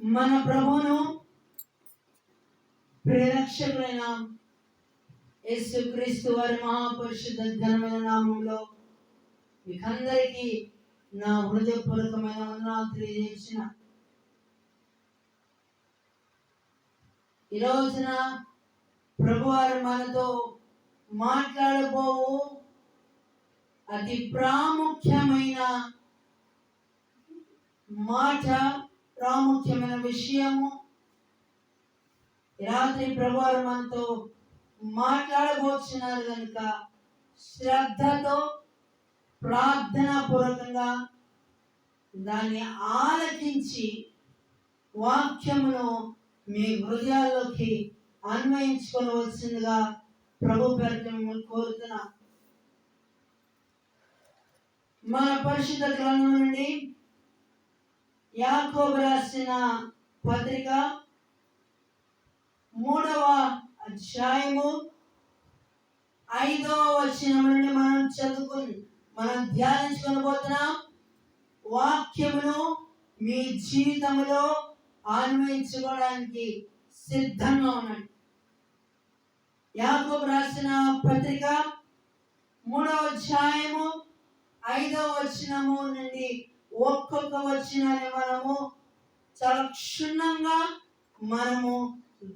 మన ప్రభువును ప్రియరక్షకుడైన యేసుక్రీస్తు వారి మహాపరిశుద్ధ ఘనమైన నామంలో మీకందరికీ నా హృదయపూర్వకమైన వందనాలు తెలియజేసిన ఈ రోజున ప్రభువారు మనతో మాట్లాడబోవు అతి ప్రాముఖ్యమైన మాట, ప్రాముఖ్యమైన విషయము. రాత్రి ప్రభువారు మనతో మాట్లాడబోతున్నారు కనుక శ్రద్ధతో ప్రార్థనా పూర్వకంగా దాన్ని ఆలకించి వాక్యమును మీ హృదయాల్లోకి అన్వయించుకోవలసిందిగా ప్రభు పేరిట మిమ్మల్ని కోరుతున్నా. మన పరిశుద్ధ గ్రంథం నుండి యాకోబు రాసిన పత్రిక 3వ అధ్యాయము 5వ వచనం నుండి మనం ధ్యానించుకోబోతున్నాం. వాక్యమును మీ జీవితంలో అన్వయించుకోవడానికి సిద్ధంగా ఉండండి. యాకోబు రాసిన పత్రిక 3వ అధ్యాయము 5వ వచనము నుండి ఒక్కొక్క వచనాన్ని మనము చాలా క్షుణ్ణంగా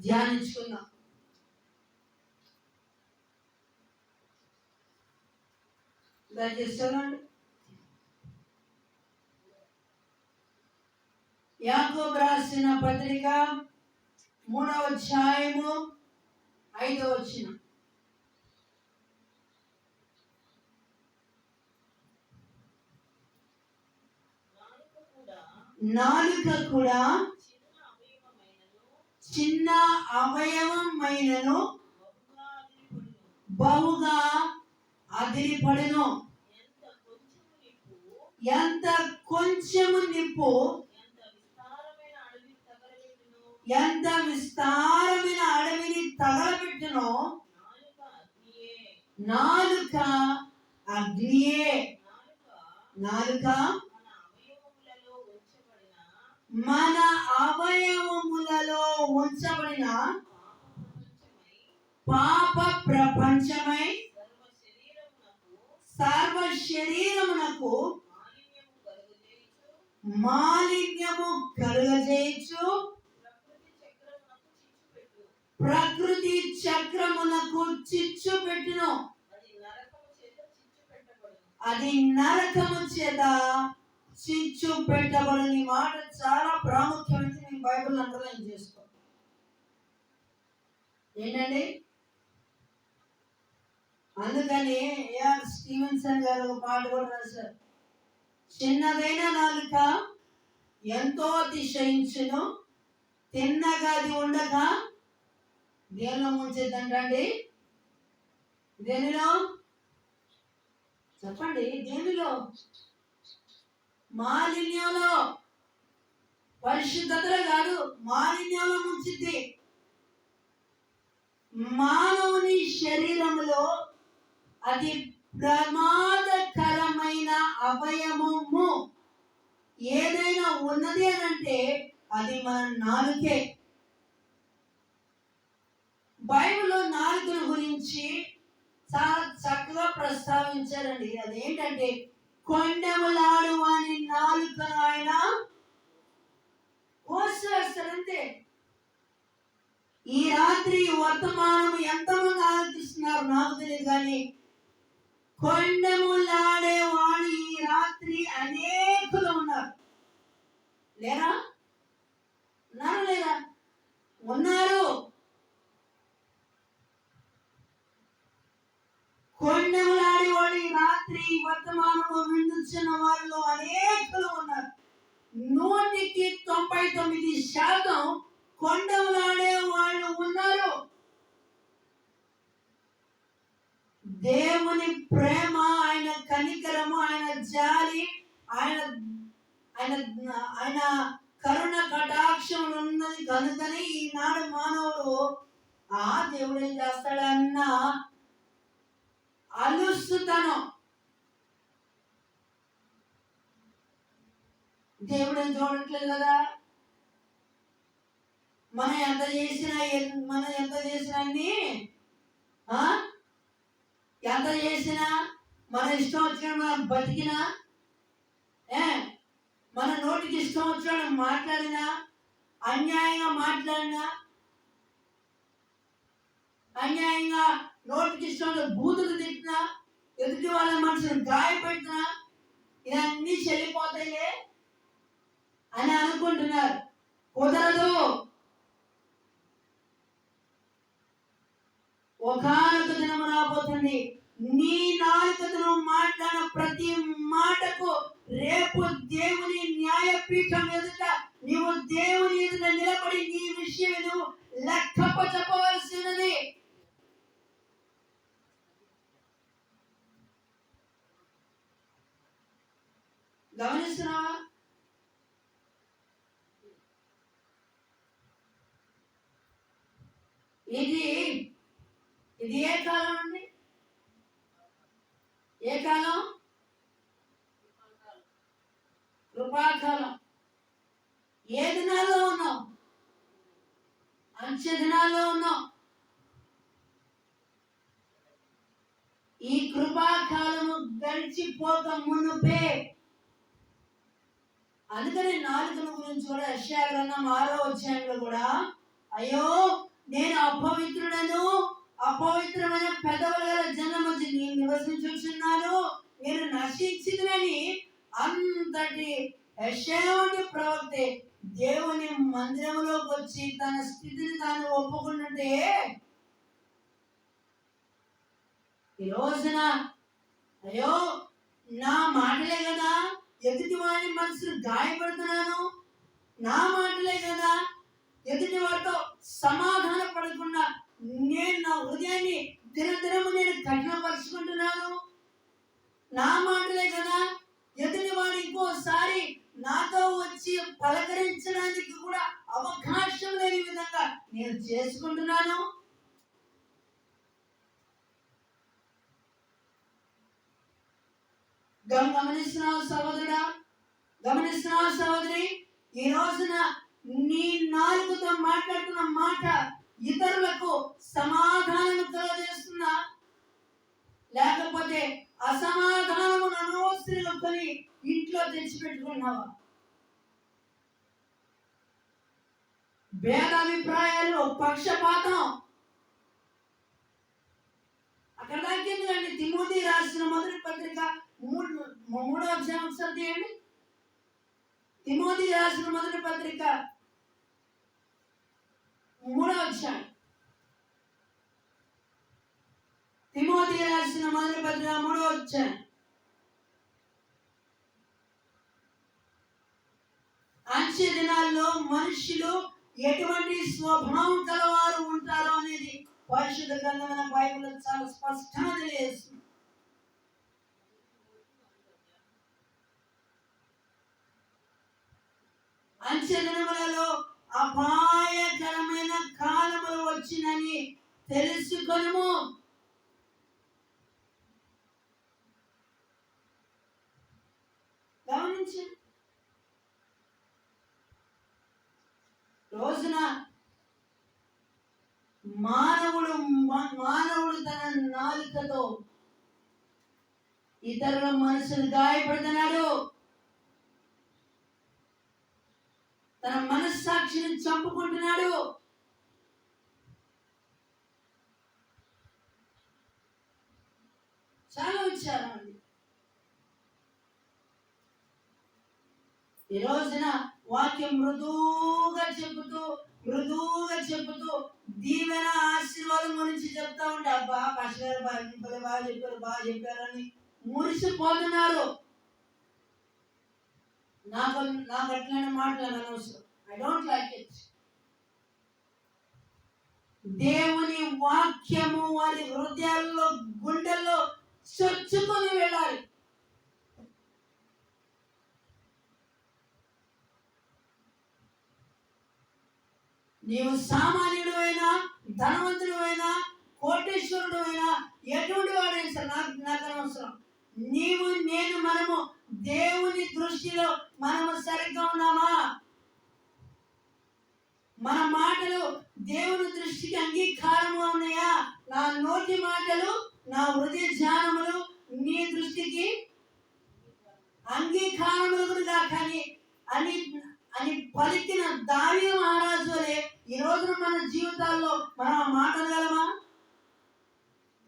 ధ్యానించుకుందాం. దయచేసి యాకోబు రాసిన పత్రిక 3వ అధ్యాయము 5వ వచనం. నాలుక కూడా చిన్న అవయవమైనను బహుగా అదిరిపడును. ఎంత కొంచెము నిప్పు ఎంత విస్తారమైన అడవిని తగలబెట్టునో నాలుక అగ్నియే. నాలుక మన అవయవములలో ఉంచబడిన పాప ప్రపంచమై సర్వ శరీరమునకు మాలిన్యము కలుగజేయచ్చు. ప్రకృతి చక్రమునకు చిచ్చు పెట్టును. అది నరకము చేత చిచ్చు పెట్టబడని మాట చాలా ప్రాముఖ్యమైనది. మీ బైబిల్ అండర్లైన్ చేసుకో. ఏంటండి? అందుకని ఏఆర్ స్టీవెన్సన్ గారు ఒక పాట కూడా రాశారు. చిన్నదైన నాలుక ఎంతో అతిశయించును, తిన్నగా అది ఉండగా దేనిలో ముంచేద్దంటండి? దేనిలో చెప్పండి? దేనిలో? మాలిన్యంలో. పరిశుద్ధతలో కాదు, మాలిన్యంలో ముంచిద్ది. మానవుని శరీరంలో అది ప్రమాదకరమైన అవయవము ఏదైనా ఉన్నది అని అంటే అది మన నాలుకే. బైబిల్లో నాలుకల గురించి చాలా చక్కగా ప్రస్తావించారండి. అదేంటంటే కొండెములాడు వాని నాలుకను ఆయన కోసివేస్తారంతే. ఈ రాత్రి వర్తమానం ఎంతమంది ఆలోచిస్తున్నారు నాకు తెలియదు, కానీ కొండెములాడే వాడు ఈ రాత్రి అనేకులు ఉన్నారు. లేరా? ఉన్నారు లేదా? ఉన్నారు. కొండెములాడే వాడు ఈ రాత్రి వర్తమానము విందున్న వారిలో అనేకులు ఉన్నారు. 99% కొండెములాడే వాళ్ళు ఉన్నారు. దేవుని ప్రేమ, ఆయన కనికరము, ఆయన జాలి, ఆయన కరుణ కటాక్షం ఉన్నది కనుకనే ఈనాడు మానవుడు దేవుడు ఏం చేస్తాడన్న అలుస్తుతనం. దేవుడు చూడట్లేదు కదా. మనం ఎంత చేసినా అన్ని ఎంత చేసినా మన ఇష్టం వచ్చిన మనం బతికినా మన నోటికి ఇష్టం వచ్చిన మాట్లాడినా అన్యాయంగా మాట్లాడినా అన్యాయంగా నోటికి ఇష్టం బూతులు తిట్టినా ఎదుటి వాళ్ళ మనసును గాయపెట్టినా ఇవన్నీ చెల్లిపోతాయే అని అనుకుంటున్నారు. కుదరదు. ఒకానొక దినం రాబోతుంది, నీ నాలుకతో మాట్లాడిన ప్రతి మాటకు రేపు దేవుని న్యాయపీఠం ఎదుట నీవు దేవుని ఎదుట నిలబడి నీ విషయం నువ్వు లెక్కప్ప చెప్పవలసినది. గమనిస్తున్నావా? ఇది ఏ కాలం అండి? ఏ కాలం? కృపాకాలం. ఏ దినాల్లో ఉన్నాం? అంచె దినాల్లో ఉన్నాం. ఈ కృపాకాలము గడిచిపోక మునుపే. అందుకని నాలుకల గురించి కూడా యెషయా గ్రంథం 6వ అధ్యాయంలో కూడా, అయ్యో నేను అపవిత్రమైన పెదవుల గల జనం మధ్య నేను నివసించుచున్నాను, నేను నశించిందని అంతటి యెషయా ప్రవక్తే దేవుని మందిరంలోకి వచ్చి తన స్థితిని తాను ఒప్పుకున్నట్టే ఈ రోజున అయ్యో నా మాటలే కదా ఎదుటి వాడి మనసును గాయపడుతున్నాను, నా మాటలే కదా ఎదుటి వాడితో సమాధాన పడకుండా నేను నా హృదయాన్ని దినదినము నేను కఠినపరుచుకుంటున్నాను, నా మాటలే కదా ఎదుటి వాడు ఇంకోసారి నాతో వచ్చి పలకరించడానికి కూడా అవకాశం లేని విధంగా నేను చేసుకుంటున్నాను. గమనిస్తున్నావు సహోదరుడా, గమనిస్తున్నావు సహోదరి? ఈ రోజున నీ నాలుగుతో మాట్లాడుతున్న మాట ఇతరులకు సమాధానం కలగజేస్తున్నా, లేకపోతే అసమాధానము అనవసరంగా కొని ఇంట్లో తెచ్చిపెట్టుకున్నావా? భేదాభిప్రాయాలు, పక్షపాతం అక్కడ దాకెందుకండి? తిమోతి రాసిన మొదటి పత్రిక 3వ అధ్యాయం ఒకసారి తీయండి. తిమోతి రాసిన మొదటి పత్రిక 3వ అధ్యాయం. తిమోతి రాసిన మొదటి పత్రిక 3వ అధ్యాయం. అంచె దినాల్లో మనుషులు ఎటువంటి స్వభావం కలవారు ఉంటారో అనేది పరిశుద్ధ గ్రంథమైన బైబిల్ చాలా స్పష్టంగా తెలియజేస్తుంది. అంచె దినములలో అపాయకరమైన కాలములు వచ్చినని తెలుసుకొనుము. గమనించండి. రోజున మానవుడు తన నాలుకతో ఇతరుల మనసును గాయపడుతున్నాడు, తన మనస్సాక్షిని చంపుకుంటున్నాడు. చాలా విచారం అండి. ఈ రోజున వాక్యం మృదువుగా చెబుతూ దీవెన ఆశీర్వాదం గురించి చెప్తా ఉంటే, అబ్బా పాస్టర్ గారు బాగా చెప్పారని మురిసిపోతున్నారు. నాకు అట్లనే మాటలు అనవసరం. I don't like it. దేవుని వాక్యము వారి హృదయాల్లో, గుండెల్లో చొచ్చుకొని వెళ్ళాలి. నీవు సామాన్యుడు అయినా, ధనవంతుడు అయినా, కోటేశ్వరుడు అయినా, ఎటువంటి వాడైనా సరే నాకు అనవసరం. మనము దేవుని దృష్టిలో మనము సరిగ్గా ఉన్నామా? మన మాటలు దేవుని దృష్టికి అంగీకారంగా ఉన్నాయా? నా నోటి మాటలు, నా హృదయ ధ్యానములు నీ దృష్టికి అంగీకారములుగా కానీ అని అని పలికిన దావీదు మహారాజు వలె ఈ రోజున మన జీవితాల్లో మనం ఆ మాట అనగలమా?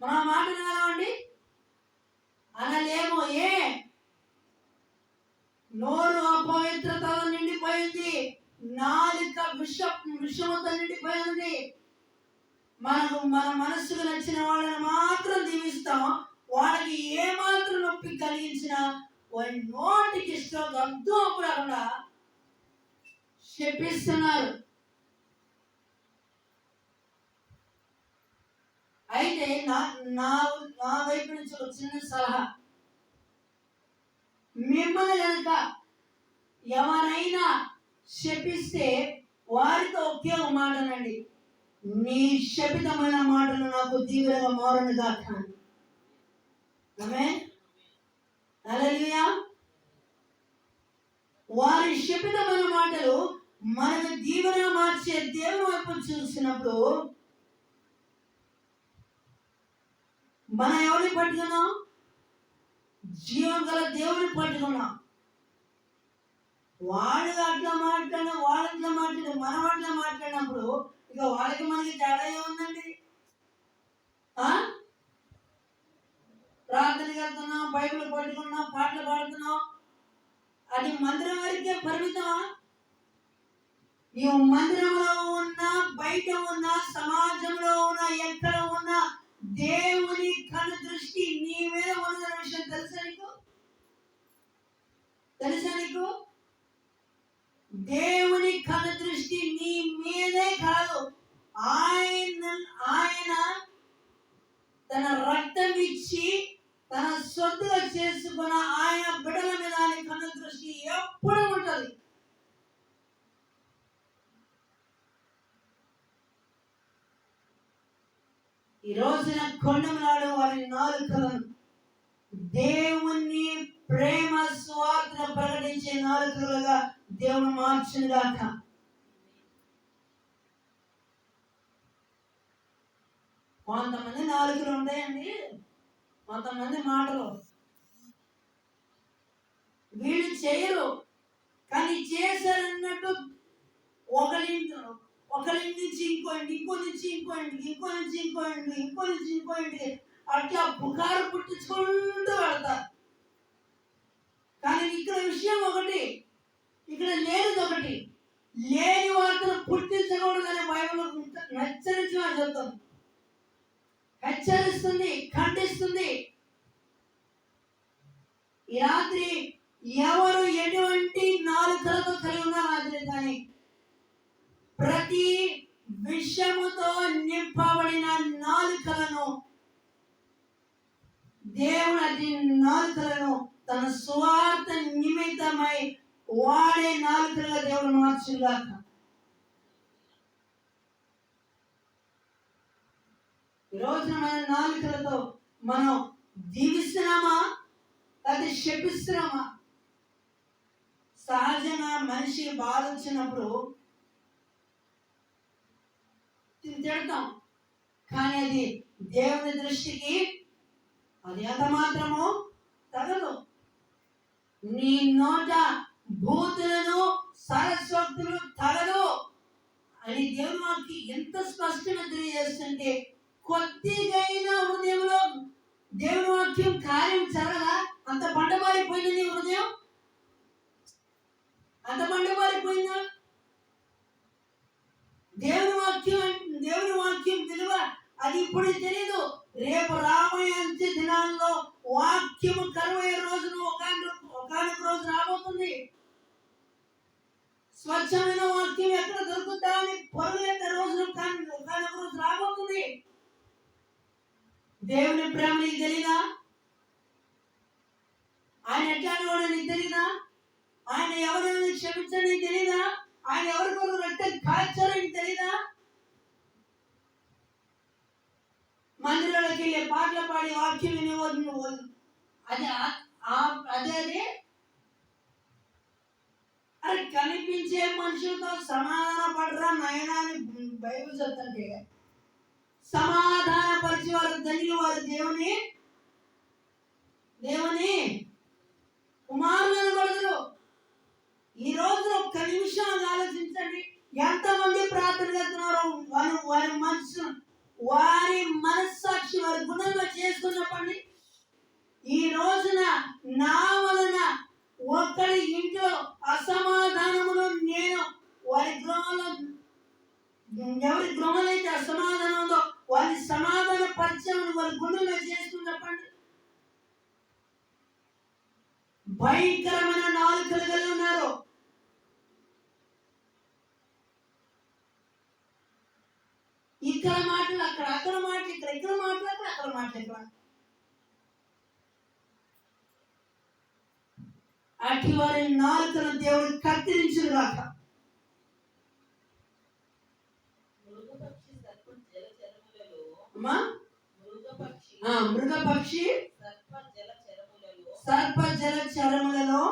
మనం ఆ మాట అనగలమండి? అనలేము. నోరు అపవిత్రతతో నిండిపోయింది, నాలుక విషముతో నిండిపోయింది. మన మనస్సుకు నచ్చిన వాళ్ళని మాత్రం దీవిస్తాం. వాళ్ళకి ఏమాత్రం నొప్పి కలిగించినా వాళ్ళ నోటికి ఇష్టం అర్థం కూడా చెప్పిస్తున్నారు. అయితే నా వైపు నుంచి ఒక చిన్న సలహా, మిమ్మల్ని కనుక ఎవరైనా శపిస్తే వారితో ఒకే ఒక మాటనండి, నీ శపితమైన మాటలు నాకు తీవ్రంగా మారును గాక. ఆమేన్, హల్లెలూయా. వారి శపితమైన మాటలు మనకు దీవెనగా మార్చే దేవుని వైపు చూసినప్పుడు మనం ఎవరిని పట్టుకున్నాం? జీవం గల దేవుని పట్టుకున్నాం. వాళ్ళు అట్లా మాట్లాడిన, వాళ్ళు అట్లా మాట్లాడిన, మనం అట్లా మాట్లాడినప్పుడు ఇక వాళ్ళకి మనకి తేడా ఏముందండి? ప్రార్థనకి వెళ్తున్నాం, బైబిల్ పట్టుకున్నాం, పాటలు పాడుతున్నాం, అది మందిరం వరకే పరిమితమా? నీవు మందిరంలో ఉన్నా, బయట ఉన్నా, సమాజంలో ఉన్నా, ఎక్కడ ఉన్నా దేవుని కను దృష్టి నీ మీద ఉన్న విషయం తెలుసా నీకు? దేవుని కను దృష్టి నీ మీదే కాదు, ఆయన తన రక్తం ఇచ్చి తన సొత్తుగా చేసుకున్న ఆయన బిడ్డల మీద ఆయన కను దృష్టి ఎప్పుడు ఉంటుంది. ఈ రోజున కొండమనాడు వారి నాలుకలను దేవుని ప్రేమ స్వార్థను ప్రకటించే నాలుకలుగా దేవుని మార్చును గాక. కొంతమంది నాలుకలు ఉంటాయండి, కొంతమంది మాటలు వీళ్ళు చేయరు, కానీ చేశారన్నట్టు ఒకరి నుంచి ఇంకో నుంచి ఇంకో అట్లా పుకారు పుట్టించుకుంటూ వెళ్తారు. కానీ ఇక్కడ విషయం ఒకటి, ఇక్కడ లేనిది ఒకటి, లేని వార్తను పుట్టించకూడదని బైబిల్ హెచ్చరించి చెప్తాం, హెచ్చరిస్తుంది, ఖండిస్తుంది. ఈ రాత్రి ఎవరు ఎటువంటి నాలుకలతో కలిగి ఉన్నారు కానీ ప్రతి విషముతో నింపబడిన నాలుకలను దేవుడు అది నాలుకలను తన స్వార్థ నిమిత్తమై వాడే నాలుకలుగా దేవుడు మార్చుగాక. ఈ రోజున మన నాలుకలతో మనం దీవిస్తున్నామా లేదా శపిస్తున్నామా? సహజంగా మనిషి బాధ వచ్చినప్పుడు తిడతాం, కానీ అది దేవుని దృష్టికి అది ఎంత మాత్రము తగదు. నీ నోట భూతులను సరస్వక్తులు తగదు అని దేవుని వాక్యం ఎంత స్పష్టంగా తెలియజేస్తుంటే, కొద్దిగైనా హృదయంలో దేవుని వాక్యం కార్యం జరగదా? అంత బండబారిపోయింది నీ హృదయం, అంత బండబారిపోయిందా? దేవుని వాక్యం విలువ అది ఇప్పుడు తెలియదు, రేపు రాబోయే అంత్య దినాల్లో వాక్యము కరువయ్యే రోజును ఒకనొక రోజు రాబోతుంది. స్వచ్ఛమైన వాక్యం ఎక్కడ దొరుకుతా అని పొరలేని రోజును ఒకనొక రోజు రాబోతుంది. దేవుని ప్రేమ నీకు తెలీదా? ఆయన ఎట్లాంటి వాడు నీకు తెలీదా? ఆయన ఎవరైనా క్షమించని నీకు తెలీదా? ఆయన ఎవరికొరకు రక్తం కాల్చారని తెలీదా? మందిరాలకు వెళ్ళి పాటలు పాడి వాక్యం వినేవాళ్ళు అదే అరే కనిపించే మనుషులతో సమాధాన పడరా నాయన. ఆయన అని బైబిల్ చెప్తుంటే సమాధాన పరిచేవారు ధన్యులు వారు దేవుని కుమారులను కొడుతురు. ఈ రోజు ఒక్క నిమిషం ఆలోచించండి, ఎంతమంది ప్రార్థన చేస్తున్నారో వారి మనస్సాక్షి వారి గుణంగా చేసుకున్నప్పటి ఈ రోజున నా వలన ఒక్కడి ఇంట్లో అసమాధానమును నేను వారి గృహంలో ఎవరి గృహంలో అయితే అసమాధానం ఉందో వారి సమాధాన పరిచయం వారి గుణంగా చేసుకున్నప్పటి భయంకరమైన నాలుకలు కలిగి ఉన్నారు. ఇక్కడ మాటలు అక్కడ మాటలు ఇక్కడ మాటలు అక్కడ మాటలు ఇక్కడ. అటు వారి నాలుకను దేవుడు కత్తిరించును గాక. మృగపక్షి సర్ప జల చరములలో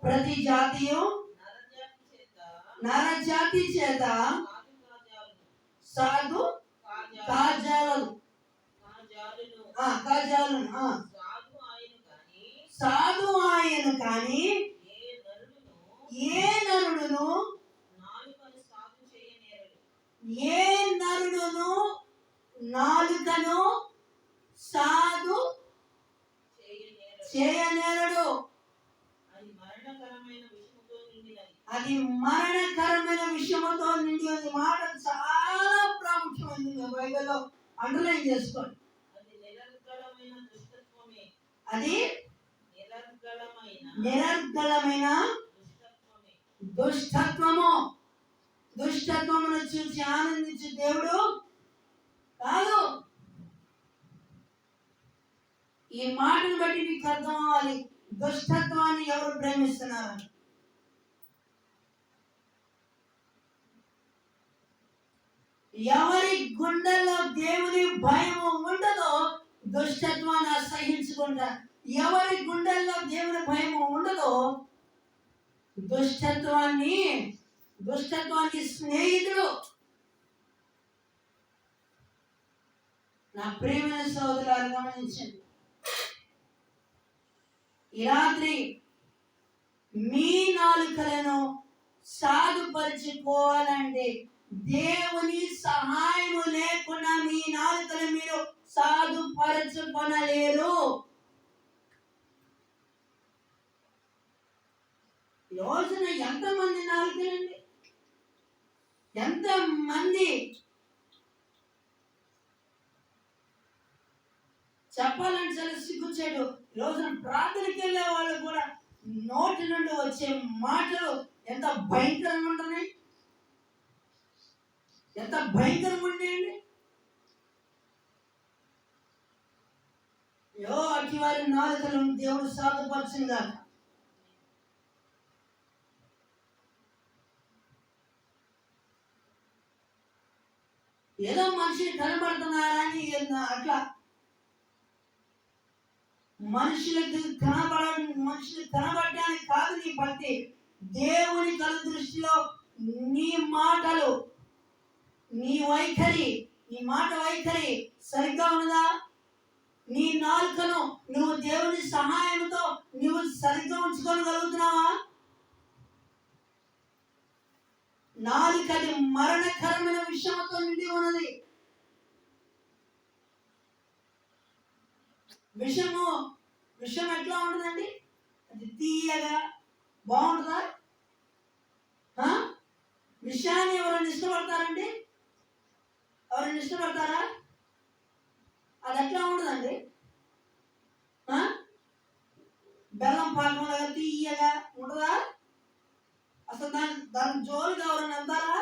ప్రతి జాతియు నరజాతి చేత సాధు కాజాలను సాధు ఆయన కానీ ఏ నరుడును నాలుకను సాధు చేయనేరడు. అది మరణకరమైన విషయముతో నిండి ఉంది. మాట చాలా ప్రాముఖ్యమైనది, బైబిల్లో అండర్లైన్ చేసుకోండి. అది నిరర్గళమైన దుష్టత్వమును చూసి ఆనందించే దేవుడు కాదు. ఈ మాటను బట్టి మీకు అర్థం అవ్వాలి దుష్టత్వాన్ని ఎవరు ప్రేమిస్తున్నారు. ఎవరి గుండెల్లో దేవుని భయం ఉండదో దుష్టత్వాన్ని అసహించుకుంటారు. ఎవరి గుండెల్లో దేవుని భయం ఉండదో దుష్టత్వానికి స్నేహితుడు. నా ప్రియమైన సోదరులారా గమనించండి, ఈ రాత్రి మీ నాలుకలను సాధుపరుచుకోవాలంటే దేవుని సహాయము లేకుండా మీ నాలుకలు మీరు సాధుపరచుకొనలేరు. రోజున ఎంతమంది నాలుకలండి, ఎంతమంది చెప్పాలంటే చాలా సిగ్గుచేటు. రోజున ప్రార్థనకి వెళ్ళే వాళ్ళు కూడా నోటి నుండి వచ్చే మాటలు ఎంత భయంకరంగా ఉంటున్నాయి, ఎంత భయంకరంగా ఉండేయండి. అటు వారి నాలుకలను దేవుడు సాధుపరిచిందా. ఏదో మనిషి కనబడుతున్నారని అట్లా మనుషులకు కనబడడానికి కాదు నీ భక్తి. దేవుని కళ్ళ దృష్టిలో నీ మాటలు, నీ వైఖరి, నీ మాట వైఖరి సరిగ్గా ఉన్నదా? నీ నాలుకను నువ్వు దేవుని సహాయంతో నువ్వు సరిగ్గా ఉంచుకోగలుగుతున్నావా? నాలుక అది మరణకరమైన విషయంతో నిండి ఉన్నది. విషం ఎట్లా ఉంటుందండి? అది తీయగా బాగుంటుందా? విషయాన్ని ఎవరైనా ఇష్టపడతారండి? ఎవరైనా ఇష్టపడతారా? అది ఎట్లా ఉంటుందండి? బెల్లం పాకంలాగా తీయగా ఉంటుందా? అసలు దాని జోలికి ఎవరైనా అంటారా?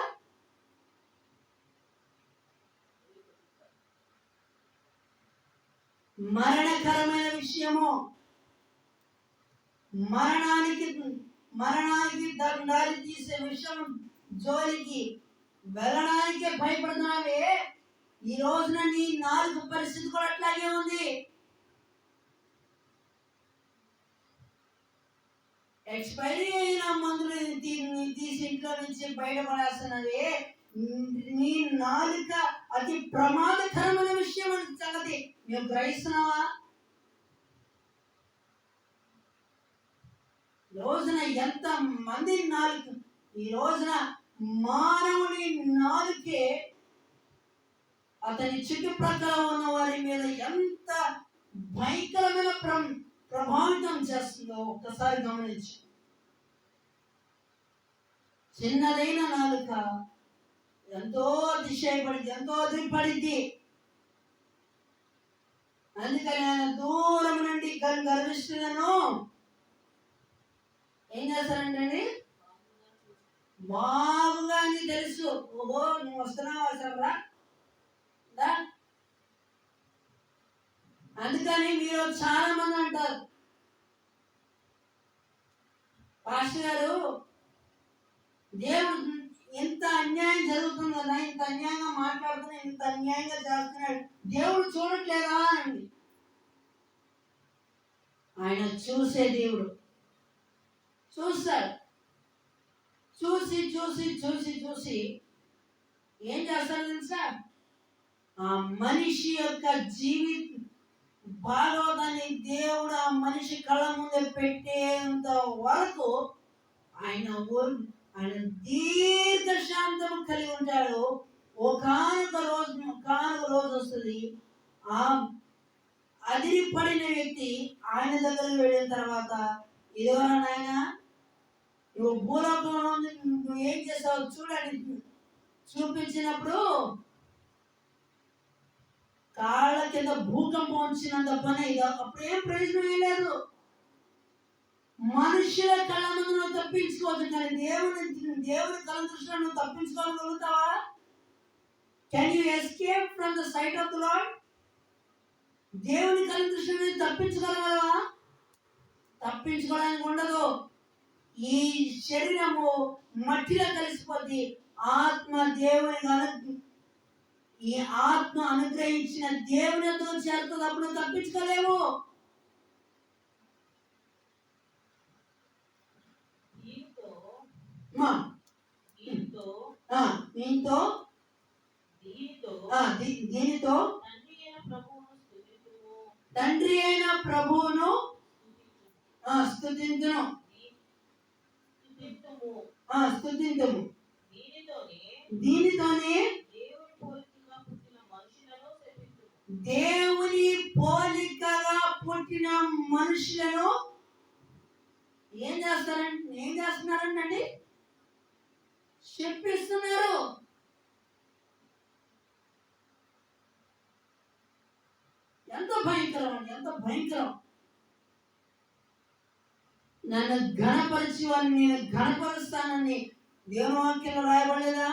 మరణకరమైన విషయము, మరణానికి దారి తీసే విషయం జోలికి వెళ్ళడానికే భయపడుతున్నావే. ఈ రోజున నీ నాలుగు పరిస్థితి కూడా అట్లాగే ఉంది. ఎక్స్పైరీ అయిన మందులు తీసి ఇంట్లో నుంచి బయటపడేస్తున్నది. నీ నాలుక అతి ప్రమాదకరమైన విషయం అని సంగతి నువ్వు గ్రహిస్తున్నావా? రోజున ఎంత మంది నాలుక, ఈ రోజున మానవుని నాలుకే అతని చుట్టుప్రక్కల ఉన్న వారి మీద ఎంత భయంకరమైన ప్రభావితం చేస్తుందో ఒక్కసారి గమనించు. చిన్నదైన నాలుక ఎంతో అతిశయపడింది, ఎంతో అదిరిపడింది. అందుకని ఆయన దూరం నుండి గర్విష్ఠులను ఏం చేస్తారంటే బాగుగా అని తెలుసు. ఓహో నువ్వు వస్తున్నావు అసలు. అందుకని మీరు చాలా మంది అంటారు, పాస్టర్ గారు దేవుడు ఎంత అన్యాయం జరుగుతుంది కదా, ఇంత అన్యాయంగా మాట్లాడుతున్నాడు, ఇంత అన్యాయంగా చేస్తున్నాడు, దేవుడు చూడట్లేదా అండి. ఆయన చూసే దేవుడు, చూస్తాడు. చూసి చూసి చూసి చూసి ఏం చేస్తాడు తెలుసా? ఆ మనిషి యొక్క భాగవతాన్ని దేవుడు ఆ మనిషి కళ్ళ ముందే పెట్టేంత వరకు ఆయన దీర్ఘశాంతం కలిగి ఉంటాడు. ఒకానొక రోజు వస్తుంది, ఆ అదిరిపడిన వ్యక్తి ఆయన దగ్గరికి వెళ్ళిన తర్వాత, ఇదిగో నాయన నువ్వు భూలోకంలో నువ్వు ఏం చేస్తావు చూడండి చూపించినప్పుడు కాళ్ళ కింద భూకంపం వచ్చినంత పని. అప్పుడు ఏం ప్రయోజనం లేదు. మనుషుల కళ్ళ ముందు నువ్వు తప్పించుకోవచ్చు, కానీ దేవుని కళ్ళ దృష్టిలో నువ్వు తప్పించుకోగలుగుతావా? Can you escape from the sight of the lord? దేవుని కళ్ళ దృష్టిలో నువ్వు తప్పించుకోగలవా? తప్పించుకోవడానికి ఉండదు. ఈ శరీరము మట్టిలో కలిసిపోద్ది. ఈ ఆత్మ అనుగ్రహించిన దేవునితో చేరుతుంది. అప్పుడు తప్పించుకోలేవు. దీనితో తండ్రి అయిన ప్రభువును స్తుతింతును. దీనితోనే దేవుని పోలికగా పుట్టిన మనుషులను ఏం చేస్తున్నారండి? శపిస్తున్నారు. ఎంత భయంకరం అండి, ఎంత భయంకరం. నన్ను ఘనపరిచి వారిని నేను ఘనపరుస్తానని దేవుని వాక్యంలో రాయబడలేదా?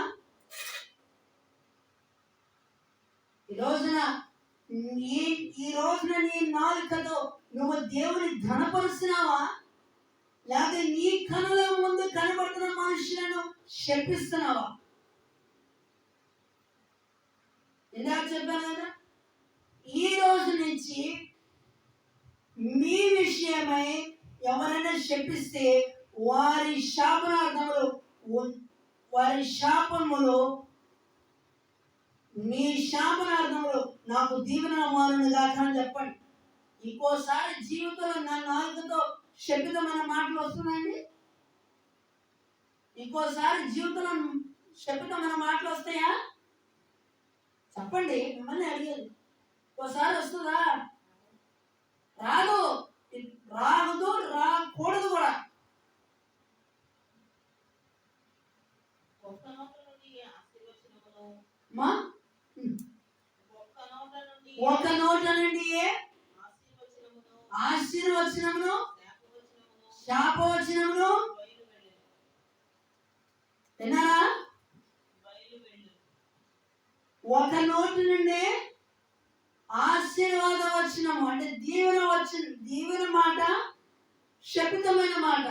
ఈ రోజున నీ నాలుకతో నువ్వు దేవుని ఘనపరుస్తున్నావా, లేకపోతే నీ కనుల ముందు కనబడుతున్న మనుషులను శపిస్తున్నావా? ఇందాక చెప్పాను కదా, ఈ రోజు నుంచి మీ విషయమై ఎవరైనా శపిస్తే వారి శాపములు మీ శాపనార్థములు నాకు దీవెన మారును గాక అని చెప్పండి. ఇంకోసారి జీవితంలో నా నాలుకతో శపితమైన మాటలు వస్తున్నాయండి? ఇంకోసారి జీవితంలో శపితమైన మాటలు వస్తాయా? చెప్పండి, మిమ్మల్ని అడిగేది. ఇంకోసారి వస్తుందా? రాదు, రాకూడదు కూడా. ఒక నోట నుండి ఆశీర్వచనమును శాపవచనమును విన్నారా? ఒక నోటి నుండి ఆశీర్వాద వచనము అంటే దీవెన మాట, శపితమైన మాట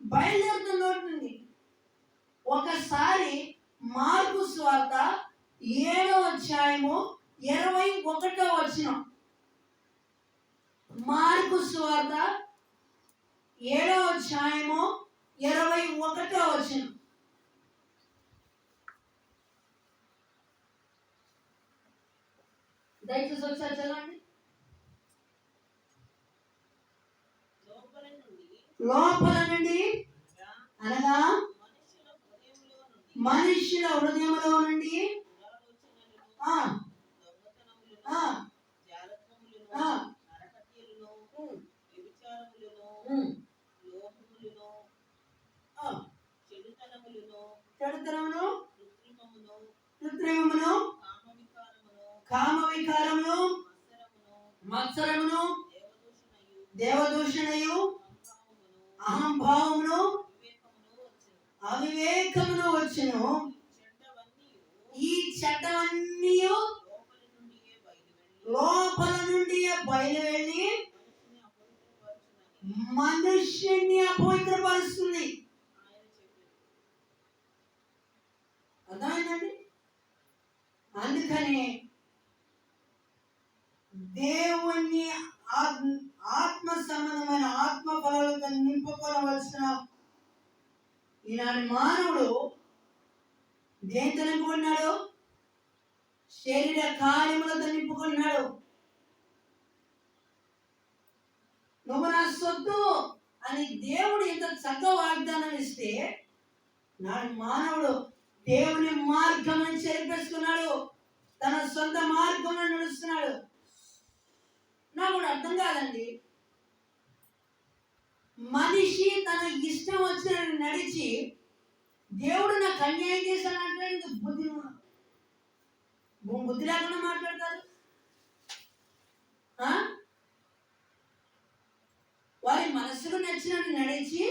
బయలుదేరుతున్న నోటి నుండి. ఒకసారి మార్కు సువార్త 7వ అధ్యాయము 21వ వచనం. మార్కు సువార్త 7వ అధ్యాయము 21వ వచనం. దయచేసి ఒకసారి చదవండి. లోపల నుండి అనగా మనుష్యుల హృదయంలో నుండి చెడుతనమును, కృత్రిమమును, కామవికారమును, మత్సరమును, దేవదూషణయు, అహంభావమును, అవివేకమును వచ్చును. ఈ చెడ్డవన్నీ లోపల నుండి బయలువెళ్ళి మనుష్యుని అపవిత్రపరుస్తుంది. అర్థమైందండి? అందుకని దేవుణ్ణి ఆత్మ సంబంధమైన ఆత్మ ఫలాలతో నింపుకోవలసిన ఈనాడు మానవుడు దేంతో నింపుకున్నాడు? శరీర కార్యములతో నింపుకున్నాడు. నువ్వు నా సొత్తు అని దేవుడు ఇంత చక్కగా వాగ్దానం ఇస్తే నాడు మానవుడు దేవుని మార్గం చెరిపేసుకున్నాడు, తన సొంత మార్గం నడుస్తున్నాడు. నాకు కూడా అర్థం కాదండి. మనిషి తన ఇష్టం వచ్చిన నడిచి దేవుడు నాకు అన్యాయం చేశానంటే బుద్ధి లేకుండా మాట్లాడతారు. వారి మనసుకు నచ్చినట్టు నడిచి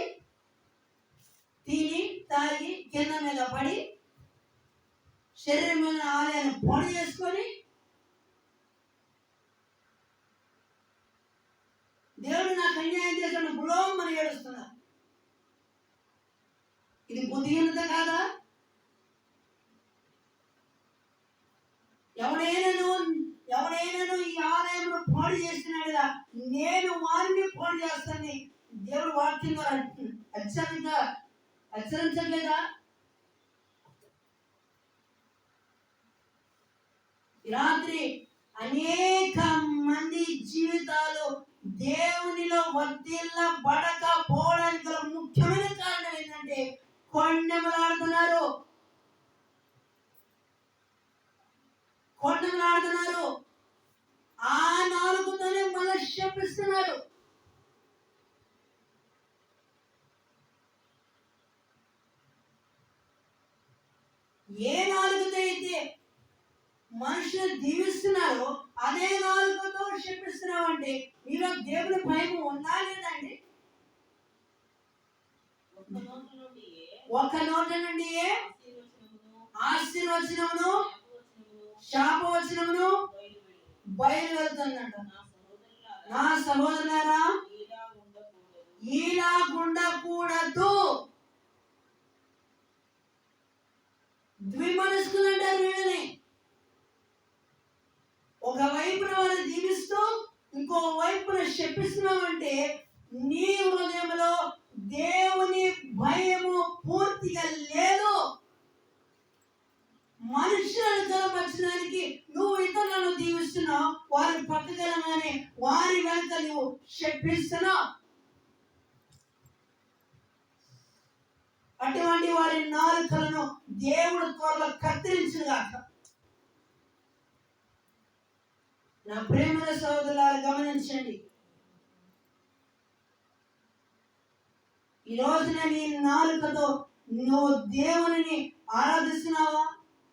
తిని తాగి కింద మీద పడి శరీరం మీద ఆలయాన్ని పొడి చేసుకొని దేవుడు నాకు అన్యాయం చేశాడు బులోమని ఏడుస్తున్నారు. ఇది బుద్ధిహీనత కాదా? ఎవడైనాను ఈ ఆలయంలో పాడు చేస్తున్నాడుగా, నేను వారిని పాడు చేస్తానని దేవుడు వాక్యం ద్వారా హెచ్చరించట్లేదా? రాత్రి అనేక మంది జీవితాలు దేవునిలో వర్ధిల్లబడకపోవడానికి గల ముఖ్యమైన కారణం ఏంటంటే కొండెములాడుతున్నారు. ఆ నాలుగుతోనే మళ్ళీ శపిస్తున్నారు. ఏ నాలుగుతో అయితే మనుషులు దీవిస్తున్నారో అదే నాలుగుతో శపిస్తున్నావు అంటే మీలో దేవుని భయం ఉందా లేదండి? ఒక నోట నుండి ఆశీర్వచనమును శాపవచనమును బయలువెళ్తుందంట. నా సహోదరులారా, ఇలా ఉండకూడదు. ద్విమనస్కులంటారు వీళ్ళని. ఒక వైపున వాళ్ళని దీవిస్తూ ఇంకో వైపున శపిస్తున్నామంటే నీ హృదయంలో దేవుని భయము పూర్తిగా లేదు. మనుషులను కలపరచడానికి నువ్వు ఇతరులను దీవిస్తున్నావు, వారి పక్కగలగానే వారి వెంట నువ్వు శపిస్తున్నావు. అటువంటి వారి నాలుకలను దేవుడు త్వరలో కత్తిరించుగాక. నా ప్రేమల సోదరులారా గమనించండి, ఈ రోజున నీ నాలుకతో నువ్వు దేవుని ఆరాధిస్తున్నావా,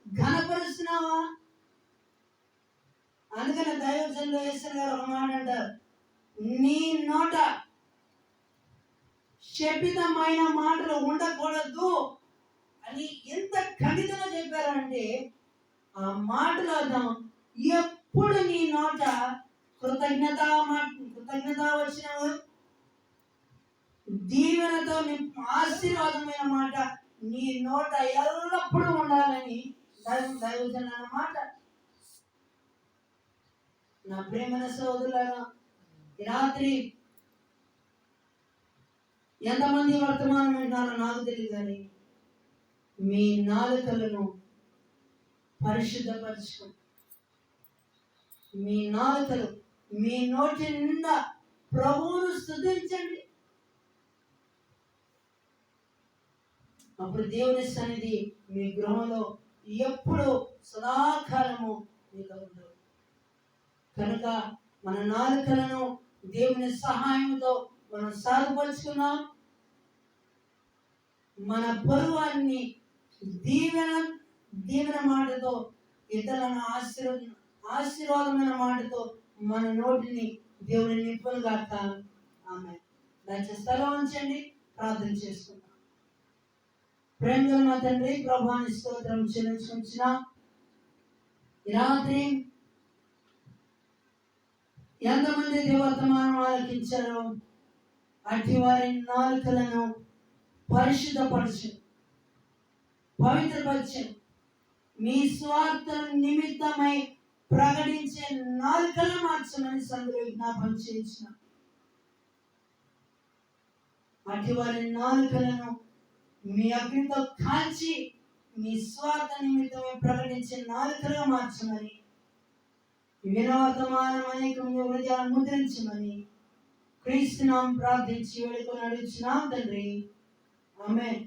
ఘనపరుస్తున్నావా? అందుకని దైవజనులు యేసయ్య గారు ఒక మాట అంటారు, నీ నోట శపితమైన మాటలు ఉండకూడదు అని ఎంత ఖండితంగా చెప్పారంటే ఆ మాటలు అర్థం ఎప్పుడు నీ నోట కృతజ్ఞత వచ్చిన దీవెనతో ఆశీర్వాదమైన మాట నీ నోట ఎల్లప్పుడూ ఉండాలని దైవజనులు అన్నమాట. నా ప్రేమన సోదరులారా, రాత్రి ఎంతమంది వర్తమానం వింటారో నాకు తెలియదు, కానీ మీ నాలుకలను పరిశుద్ధపరచుకోండి. మీ నాలుకలు, మీ నోటి నిండా ప్రభువును స్తుతించండి. అప్పుడు దేవుని సన్నిధి మీ గృహంలో ఎప్పుడు సదాకాలము మీకు ఉండదు. కనుక మన నాలుకలను దేవుని సహాయంతో మనం సాగుపరుచుకున్నాం. మన పొరుగువారిని దీవెన మాటతో, ఇతరులను ఆశీర్వాదమైన మాటతో మన నోటిని దేవుని నింపును గాక. ఆమేన్. దయచేసి తల వంచండి, ప్రార్థన చేసుకుందాం. ప్రేమగల మా తండ్రి, ప్రభువాని స్తోత్రం చెల్లించుకుంటున్న ఈ రాత్రి ఎంతమంది వర్తమానం ఆలకించారో అట్టి వారి నాలుకలను పరిశుద్ధపరచు, పవిత్రపరచు. మీ స్వార్థ నిమిత్తమై ప్రకటించే నాలుకలను మార్చమని సందులో విజ్ఞాపన చేయించిన అట్టి వారి నాలుకలను మీ అగ్నితో కాల్చి మీ స్వార్థ నిమిత్తమై ప్రకటించే నాలుకలుగా మార్చమని, వినవర్తమానం అనేక హృదయాలను ముద్రించమని క్రీస్తునామం ప్రార్థించి వేడుకొని అడుగుచున్నాం తండ్రి. ఆమేన్.